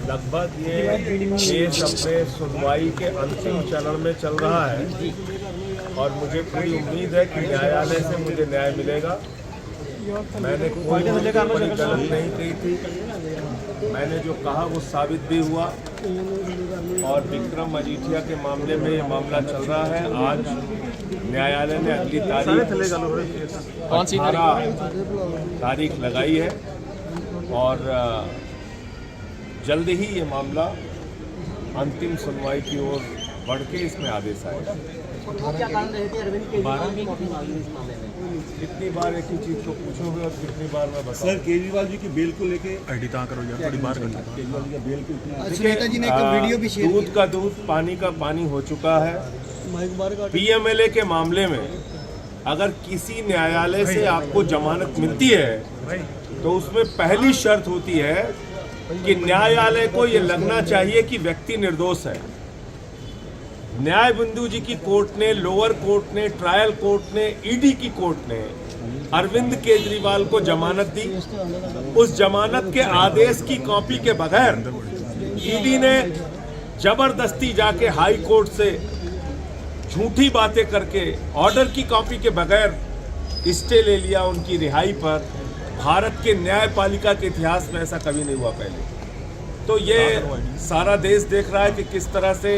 लगभग ये केस अपने सुनवाई के अंतिम चरण में चल रहा है और मुझे पूरी उम्मीद है कि न्यायालय से मुझे न्याय मिलेगा। मैंने कोई बड़ी गलत नहीं कही थी, मैंने जो कहा वो साबित भी हुआ। और विक्रम मजीठिया के मामले में ये मामला चल रहा है। आज न्यायालय ने अगली तारीख लगाई है और जल्द ही ये मामला अंतिम सुनवाई की ओर बढ़ के इसमें आदेश आएगा। क्या कारण रहे थे अरविंद केजरीवाल की माफी मांगी इस मामले में? कितनी बार एक ही चीज को पूछोगे और कितनी बार मैं बताऊं? सर केजरीवाल जी की बेल को लेके केजरीवाल जी का बेल को सुनीता जी ने एक वीडियो भी शेयर दूध का दूध पानी का पानी हो चुका है। पीएमएलए के मामले में अगर किसी न्यायालय से आपको जमानत मिलती है तो उसमें पहली शर्त होती है कि न्यायालय को ये लगना चाहिए कि व्यक्ति निर्दोष है। न्याय बिंदु जी की कोर्ट ने, लोअर कोर्ट ने, ट्रायल कोर्ट ने, ईडी की कोर्ट ने अरविंद केजरीवाल को जमानत दी। उस जमानत के आदेश की कॉपी के बगैर ईडी ने जबरदस्ती जाके हाई कोर्ट से झूठी बातें करके ऑर्डर की कॉपी के बगैर स्टे ले लिया उनकी रिहाई पर। भारत के न्यायपालिका के इतिहास में ऐसा कभी नहीं हुआ पहले। तो ये सारा देश देख रहा है कि किस तरह से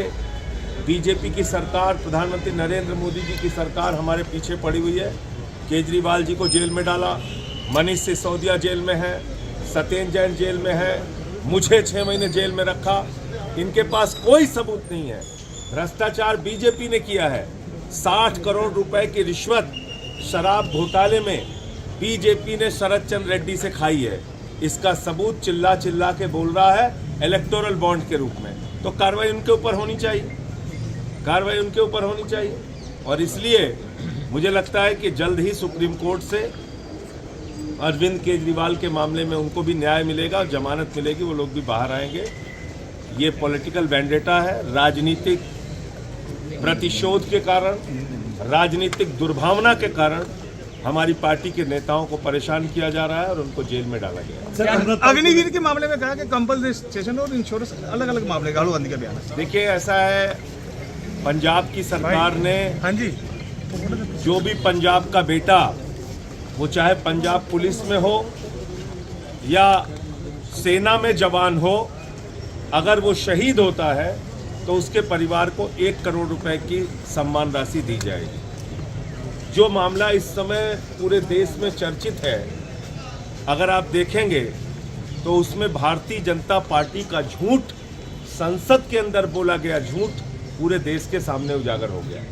बीजेपी की सरकार, प्रधानमंत्री नरेंद्र मोदी जी की सरकार हमारे पीछे पड़ी हुई है। केजरीवाल जी को जेल में डाला, मनीष सिसोदिया जेल में है, सत्येंद्र जैन जेल में है, मुझे 6 महीने जेल में रखा। इनके पास कोई सबूत नहीं है। भ्रष्टाचार बीजेपी ने किया है। 60 करोड़ रुपए की रिश्वत शराब घोटाले में बीजेपी ने शरद चंद्र रेड्डी से खाई है। इसका सबूत चिल्ला चिल्ला के बोल रहा है इलेक्टोरल बॉन्ड के रूप में। तो कार्रवाई उनके ऊपर होनी चाहिए, कार्रवाई उनके ऊपर होनी चाहिए। और इसलिए मुझे लगता है कि जल्द ही सुप्रीम कोर्ट से अरविंद केजरीवाल के मामले में उनको भी न्याय मिलेगा, जमानत मिलेगी, वो लोग भी बाहर आएंगे। ये पॉलिटिकल वेंडेटा है, राजनीतिक प्रतिशोध के कारण, राजनीतिक दुर्भावना के कारण हमारी पार्टी के नेताओं को परेशान किया जा रहा है और उनको जेल में डाला गया है। अग्निवीर के मामले में कहा कि कंपल्सेशन और इंश्योरेंस अलग अलग मामले, राहुल गांधी का बयान है। देखिए ऐसा है, पंजाब की सरकार ने, हाँ जी, जो भी पंजाब का बेटा, वो चाहे पंजाब पुलिस में हो या सेना में जवान हो, अगर वो शहीद होता है तो उसके परिवार को 1 करोड़ रुपए की सम्मान राशि दी जाएगी। जो मामला इस समय पूरे देश में चर्चित है, अगर आप देखेंगे तो उसमें भारतीय जनता पार्टी का झूठ, संसद के अंदर बोला गया झूठ पूरे देश के सामने उजागर हो गया।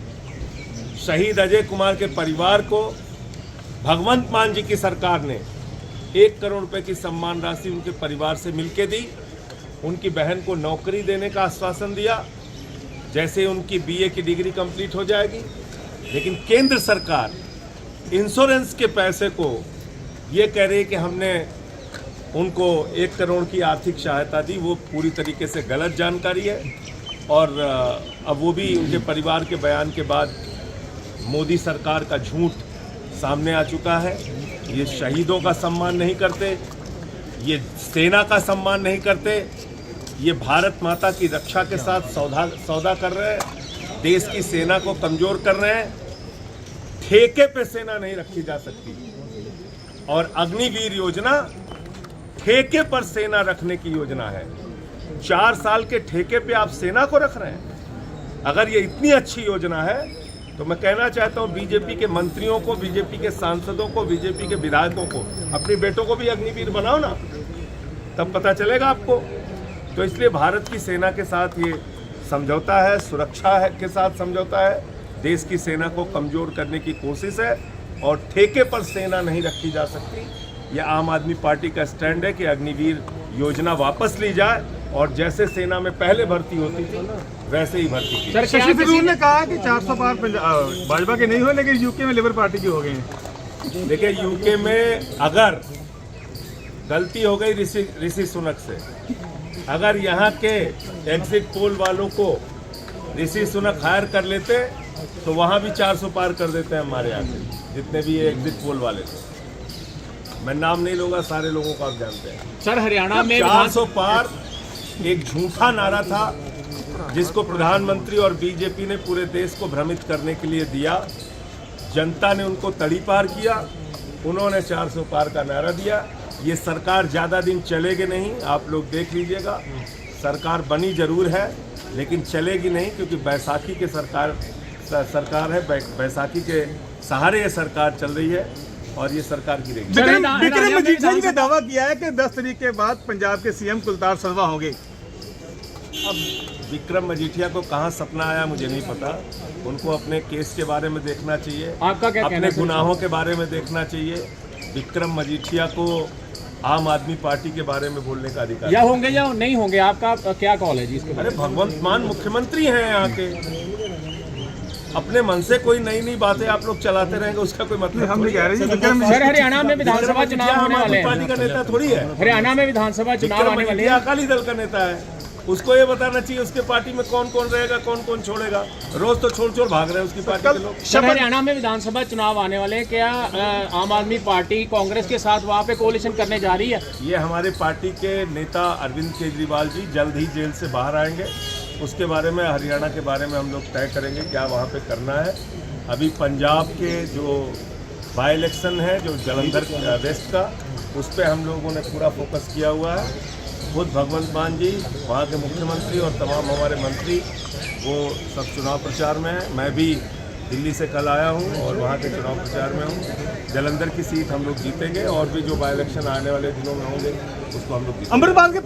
शहीद अजय कुमार के परिवार को भगवंत मान जी की सरकार ने 1 करोड़ रुपए की सम्मान राशि उनके परिवार से मिलके दी। उनकी बहन को नौकरी देने का आश्वासन दिया जैसे उनकी बीए की डिग्री कंप्लीट हो जाएगी। लेकिन केंद्र सरकार इंश्योरेंस के पैसे को ये कह रही है कि हमने उनको 1 करोड़ की आर्थिक सहायता दी। वो पूरी तरीके से गलत जानकारी है और अब वो भी उनके परिवार के बयान के बाद मोदी सरकार का झूठ सामने आ चुका है। ये शहीदों का सम्मान नहीं करते, ये सेना का सम्मान नहीं करते, ये भारत माता की रक्षा के साथ सौदा कर रहे हैं, देश की सेना को कमजोर कर रहे हैं। ठेके पे सेना नहीं रखी जा सकती और अग्निवीर योजना ठेके पर सेना रखने की योजना है। 4 साल के ठेके पे आप सेना को रख रहे हैं। अगर ये इतनी अच्छी योजना है तो मैं कहना चाहता हूं बीजेपी के मंत्रियों को, बीजेपी के सांसदों को, बीजेपी के विधायकों को, अपने बेटों को भी अग्निवीर बनाओ ना, तब पता चलेगा आपको। तो इसलिए भारत की सेना के साथ ये समझौता है, सुरक्षा है के साथ समझौता है, देश की सेना को कमजोर करने की कोशिश है और ठेके पर सेना नहीं रखी जा सकती। यह आम आदमी पार्टी का स्टैंड है कि अग्निवीर योजना वापस ली जाए और जैसे सेना में पहले भर्ती होती थी वैसे ही भर्ती की। शशि थरूर ने कहा कि 400 पार भाजपा के नहीं हुए लेकिन यूके में लेबर पार्टी के हो गए हैं। देखिए यूके में अगर गलती हो गई ऋषि सुनक से, अगर यहाँ के एग्जिट पोल वालों को ऋषि सुनक हायर कर लेते तो वहाँ भी 400 पार कर देते हैं हमारे यहाँ से, जितने भी ये एग्जिट पोल वाले थे। मैं नाम नहीं लूँगा, सारे लोगों को आप जानते हैं। सर हरियाणा में 400 पार एक झूठा नारा था जिसको प्रधानमंत्री और बीजेपी ने पूरे देश को भ्रमित करने के लिए दिया। जनता ने उनको तड़ीपार किया, उन्होंने 400 पार का नारा दिया। ये सरकार ज़्यादा दिन चलेगी नहीं, आप लोग देख लीजिएगा। सरकार बनी जरूर है लेकिन चलेगी नहीं, क्योंकि बैसाखी के सरकार है, बैसाखी के सहारे ये सरकार चल रही है और ये सरकार गिरेगी। विक्रम मजीठिया जी ने दावा किया है कि 10 तारीख के बाद पंजाब के सीएम कुलतार संधवा होंगे। अब विक्रम मजीठिया को कहाँ सपना आया मुझे नहीं पता। उनको अपने केस के बारे में देखना चाहिए, आपका क्या अपने गुनाहों के बारे में देखना चाहिए। विक्रम मजीठिया को आम आदमी पार्टी के बारे में बोलने का अधिकार या होंगे या नहीं होंगे, आपका क्या कॉल है जी इसके? अरे भगवंत मान मुख्यमंत्री हैं यहाँ के, अपने मन से कोई नई नई बातें आप लोग चलाते रहेंगे उसका कोई मतलब हम थोड़ी कह है। रहे हैं सर हरियाणा में विधानसभा चुनाव होने वाले पार्टी का नेता थोड़ी है। हरियाणा में विधानसभा चुनाव विक्रम आने वाले मजीठिया अकाली दल का नेता है, उसको ये बताना चाहिए उसके पार्टी में कौन कौन रहेगा, कौन कौन छोड़ेगा। रोज तो छोड़ छोड़ भाग रहे हैं उसकी पार्टी के लोग। सर हरियाणा में विधानसभा चुनाव आने वाले हैं, क्या आम आदमी पार्टी कांग्रेस के साथ वहाँ पे कोalition करने जा रही है? ये हमारे पार्टी के नेता अरविंद केजरीवाल जी जल्द ही जेल से बाहर आएंगे, उसके बारे में हरियाणा के बारे में हम लोग तय करेंगे क्या वहाँ पे करना है। अभी पंजाब के जो बाई इलेक्शन है जो जलंधर वेस्ट का, उस पर हम लोगों ने पूरा फोकस किया हुआ है। खुद भगवंत मान जी, वहाँ के मुख्यमंत्री और तमाम हमारे मंत्री वो सब चुनाव प्रचार में हैं। मैं भी दिल्ली से कल आया हूँ और वहाँ के चुनाव प्रचार में हूँ। जलंधर की सीट हम लोग जीतेंगे और भी जो बाई इलेक्शन आने वाले दिनों में होंगे उसको हम लोग जीतेंगे। अमृतपाल के